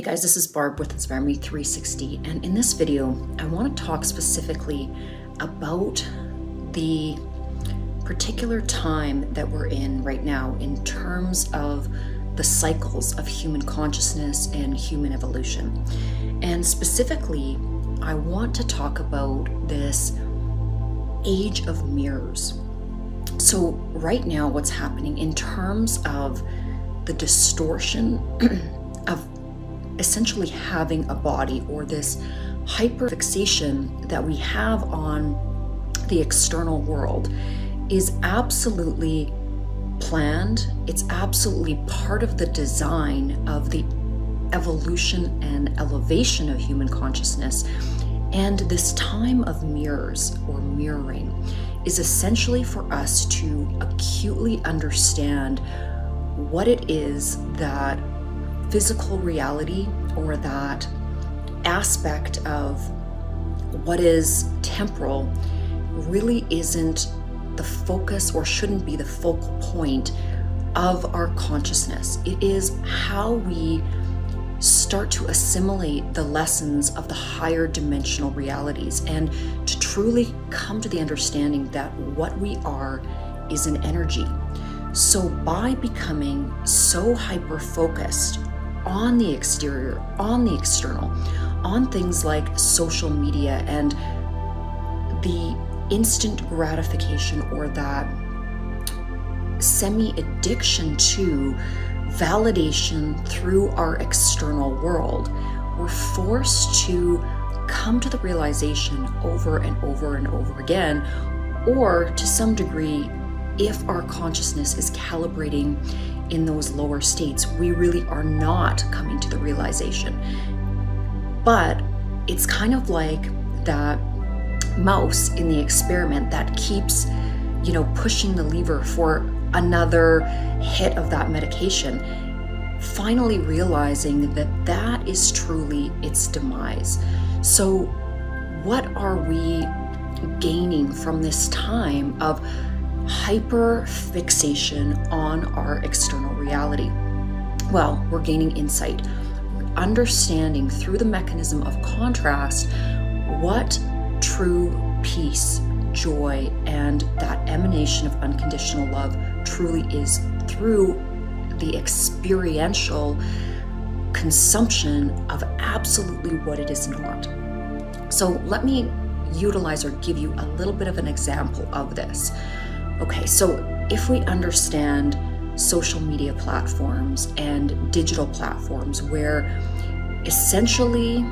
guys, this is Barb with Inspire Me 360, and in this video I want to talk specifically about the particular time that we're in right now in terms of the cycles of human consciousness and human evolution. And specifically, I want to talk about this age of mirrors. So right now, what's happening in terms of the distortion of essentially having a body, or this hyperfixation that we have on the external world, is absolutely planned. It's absolutely part of the design of the evolution and elevation of human consciousness. And this time of mirrors, or mirroring, is essentially for us to acutely understand what it is that physical reality, or that aspect of what is temporal, really isn't the focus, or shouldn't be the focal point of our consciousness. It is how we start to assimilate the lessons of the higher dimensional realities, and to truly come to the understanding that what we are is an energy. So by becoming so hyper-focused on the exterior, on the external, on things like social media and the instant gratification, or that semi-addiction to validation through our external world, we're forced to come to the realization over and over and over again, or to some degree, if our consciousness is calibrating in those lower states, we really are not coming to the realization. But it's kind of like that mouse in the experiment that keeps, pushing the lever for another hit of that medication, finally realizing that that is truly its demise. So what are we gaining from this time of hyperfixation on our external reality? Well, we're gaining insight. We're understanding through the mechanism of contrast what true peace, joy, and that emanation of unconditional love truly is, through the experiential consumption of absolutely what it is not. So let me utilize or give you a little bit of an example of this. Okay, so if we understand social media platforms and digital platforms, where essentially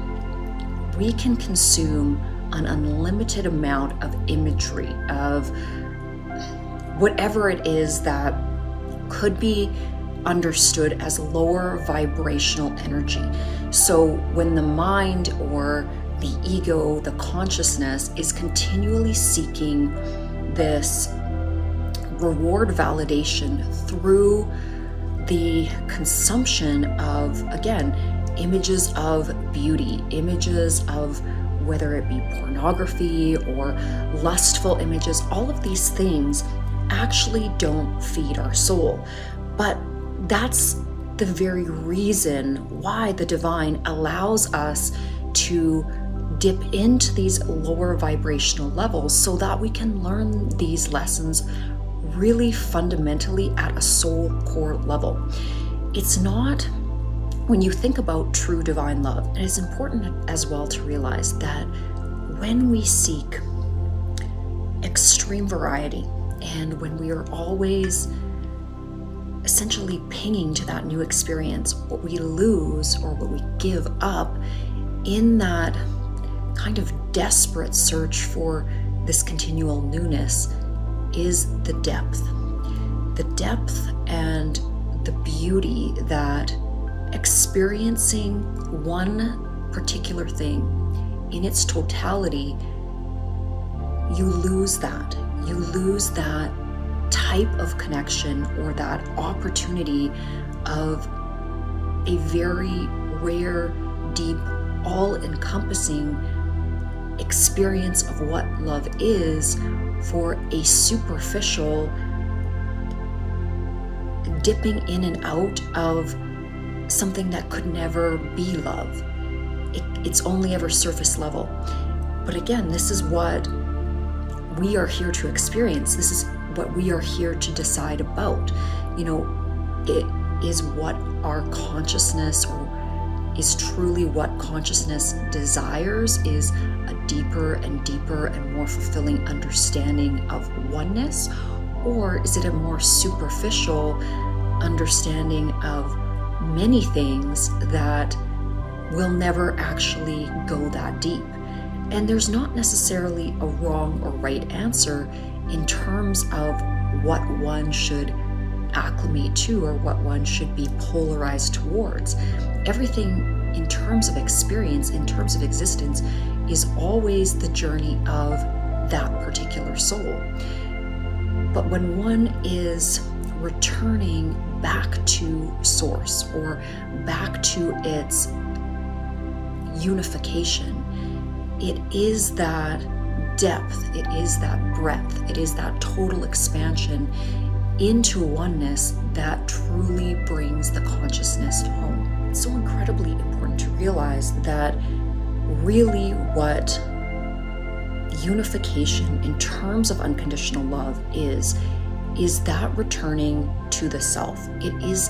we can consume an unlimited amount of imagery of whatever it is that could be understood as lower vibrational energy. So when the mind, or the ego, the consciousness, is continually seeking this reward validation through the consumption of, again, images of beauty, images of whether it be pornography or lustful images, all of these things actually don't feed our soul. But that's the very reason why the divine allows us to dip into these lower vibrational levels, so that we can learn these lessons really fundamentally at a soul core level. It's not, when you think about true divine love, it is important as well to realize that when we seek extreme variety, and when we are always essentially pinging to that new experience, what we lose, or what we give up in that kind of desperate search for this continual newness, is the depth. The depth and the beauty that experiencing one particular thing in its totality, you lose that. You lose that type of connection, or that opportunity of a very rare, deep, all-encompassing experience of what love is, for a superficial dipping in and out of something that could never be love. It's only ever surface level. But again, this is what we are here to experience. This is what we are here to decide about. It is what our consciousness, or is truly what consciousness desires, is a deeper and deeper and more fulfilling understanding of oneness, or is it a more superficial understanding of many things that will never actually go that deep? And there's not necessarily a wrong or right answer in terms of what one should acclimate to or what one should be polarized towards. Everything in terms of experience, in terms of existence, is always the journey of that particular soul. But when one is returning back to source, or back to its unification, it is that depth, it is that breadth, it is that total expansion into oneness that truly brings the consciousness home. It's so incredibly important to realize that really what unification in terms of unconditional love is that returning to the self. It is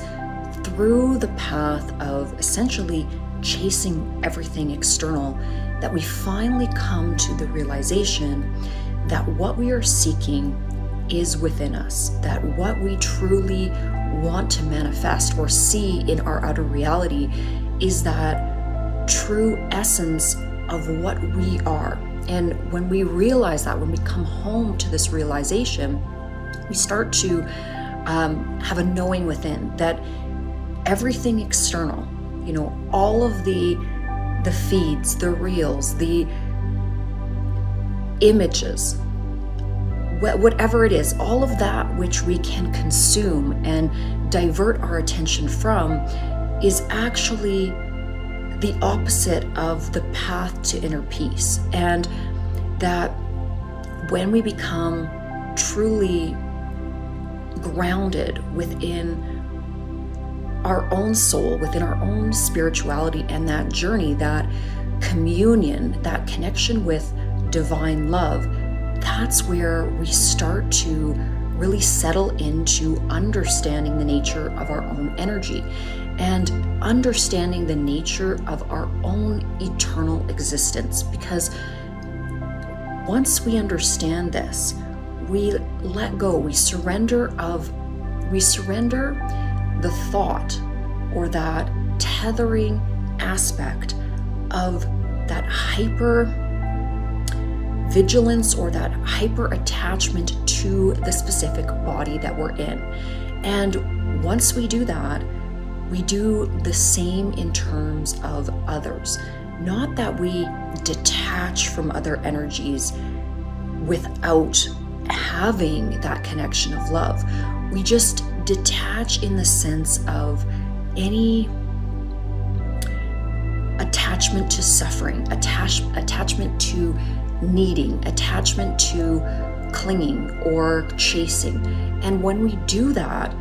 through the path of essentially chasing everything external that we finally come to the realization that what we are seeking is within us, that what we truly want to manifest or see in our outer reality is that true essence of what we are. And when we realize that, when we come home to this realization, we start to have a knowing within that everything external, all of the feeds, the reels, the images, whatever it is, all of that which we can consume and divert our attention from is actually the opposite of the path to inner peace. And that when we become truly grounded within our own soul, within our own spirituality, and that journey, that communion, that connection with divine love, that's where we start to really settle into understanding the nature of our own energy and understanding the nature of our own eternal existence. Because once we understand this, we let go, we surrender the thought or that tethering aspect of that hyper vigilance or that hyper attachment to the specific body that we're in. And once we do that, we do the same in terms of others. Not that we detach from other energies without having that connection of love. We just detach in the sense of any attachment to suffering, attachment to needing, attachment to clinging or chasing. And when we do that,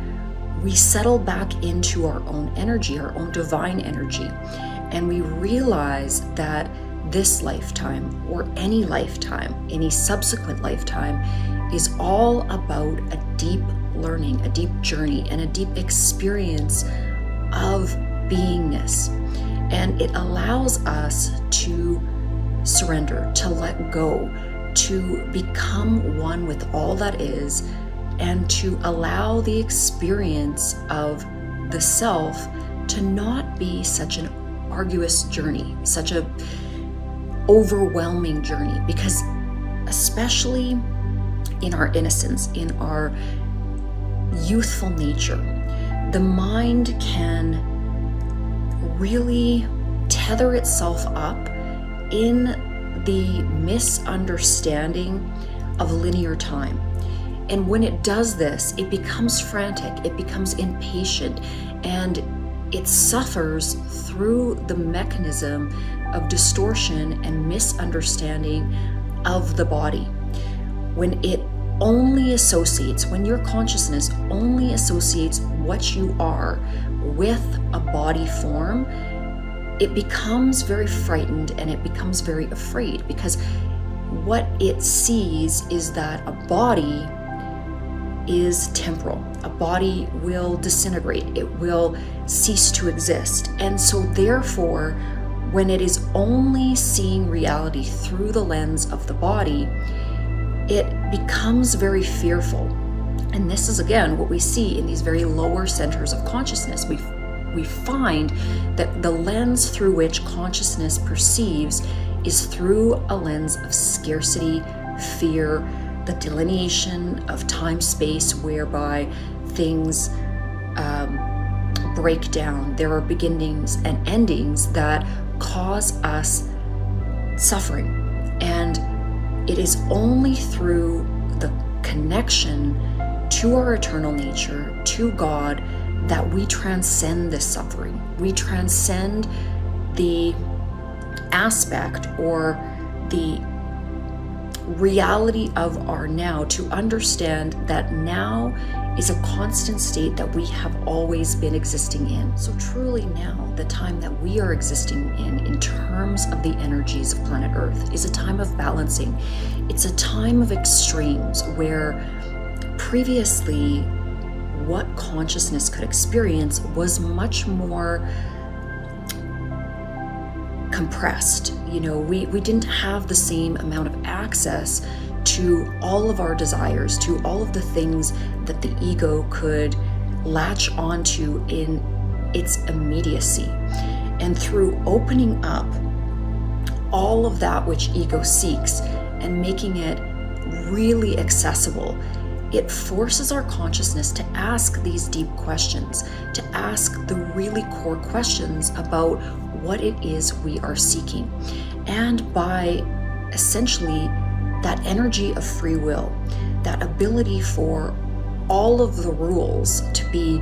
we settle back into our own energy, our own divine energy. And we realize that this lifetime, or any lifetime, any subsequent lifetime, is all about a deep learning, a deep journey, and a deep experience of beingness. And it allows us to surrender, to let go, to become one with all that is, and to allow the experience of the self to not be such an arduous journey, such a overwhelming journey. Because especially in our innocence, in our youthful nature, the mind can really tether itself up in the misunderstanding of linear time. And when it does this, it becomes frantic, it becomes impatient, and it suffers through the mechanism of distortion and misunderstanding of the body. When it only associates, when your consciousness only associates what you are with a body form, it becomes very frightened and it becomes very afraid, because what it sees is that a body is temporal. A body will disintegrate. It will cease to exist. And so therefore, when it is only seeing reality through the lens of the body, it becomes very fearful. And this is, again, what we see in these very lower centers of consciousness. We find that the lens through which consciousness perceives is through a lens of scarcity, fear, the delineation of time-space whereby things break down. There are beginnings and endings that cause us suffering. And it is only through the connection to our eternal nature, to God, that we transcend this suffering. We transcend the aspect or the reality of our now, to understand that now is a constant state that we have always been existing in. So truly now, the time that we are existing in terms of the energies of planet Earth, is a time of balancing. It's a time of extremes where previously what consciousness could experience was much more compressed. You know, we didn't have the same amount of access to all of our desires, to all of the things that the ego could latch onto in its immediacy. And through opening up all of that which ego seeks and making it really accessible, it forces our consciousness to ask these deep questions, to ask the really core questions about what it is we are seeking. And by essentially that energy of free will, that ability for all of the rules to be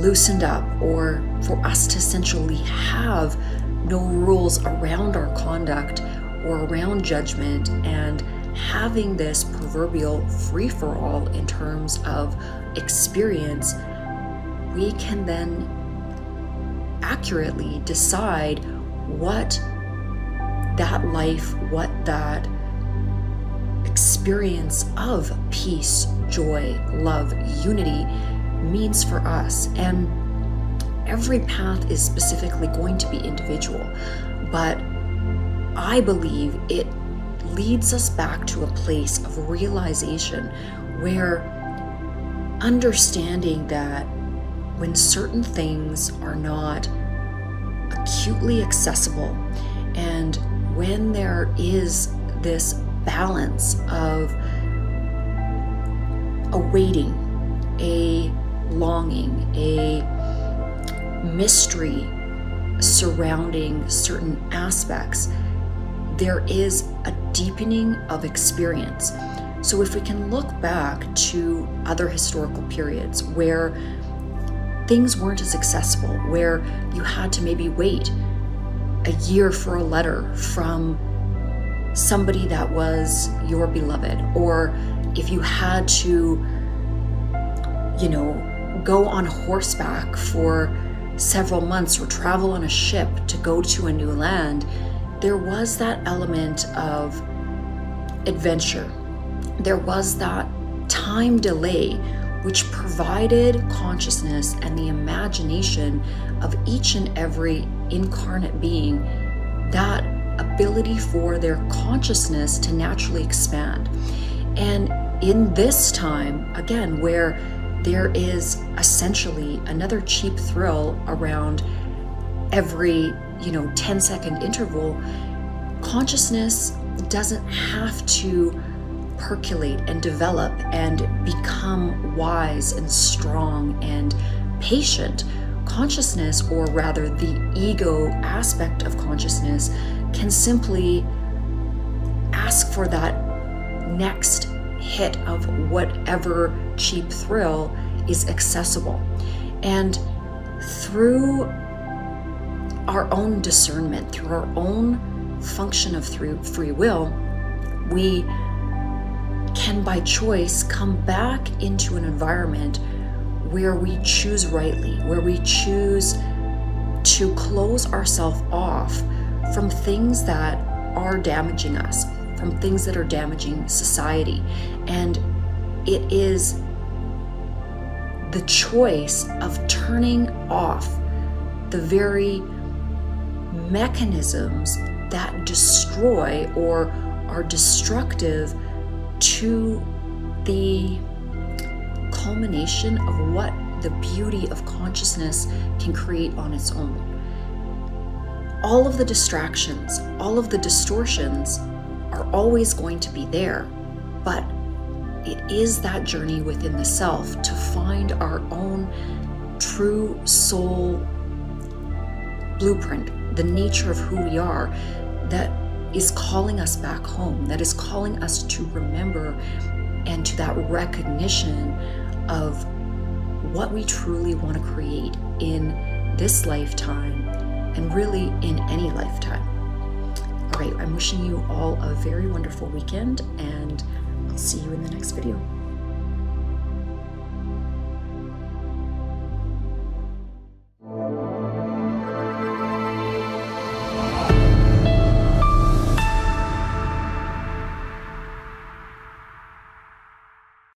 loosened up, or for us to essentially have no rules around our conduct or around judgment, and having this proverbial free-for-all in terms of experience, we can then accurately decide what that life, what that experience of peace, joy, love, unity means for us. And every path is specifically going to be individual, but I believe it leads us back to a place of realization where understanding that when certain things are not acutely accessible, and when there is this balance of a waiting, a longing, a mystery surrounding certain aspects, there is a deepening of experience. So if we can look back to other historical periods where things weren't as accessible, where you had to maybe wait a year for a letter from somebody that was your beloved, or if you had to, you know, go on horseback for several months or travel on a ship to go to a new land, there was that element of adventure. There was that time delay, which provided consciousness and the imagination of each and every incarnate being that ability for their consciousness to naturally expand. And in this time, again, where there is essentially another cheap thrill around every 10-second interval, consciousness doesn't have to percolate and develop and become wise and strong and patient. Consciousness, or rather the ego aspect of consciousness, can simply ask for that next hit of whatever cheap thrill is accessible. And through our own discernment, through our own function of free will, we can by choice come back into an environment where we choose rightly, where we choose to close ourselves off from things that are damaging us, from things that are damaging society. And it is the choice of turning off the very mechanisms that destroy or are destructive to the culmination of what the beauty of consciousness can create on its own. All of the distractions, all of the distortions are always going to be there, but it is that journey within the self to find our own true soul blueprint, the nature of who we are, that is calling us back home, that is calling us to remember and to that recognition of what we truly want to create in this lifetime and really in any lifetime. All right, I'm wishing you all a very wonderful weekend, and I'll see you in the next video.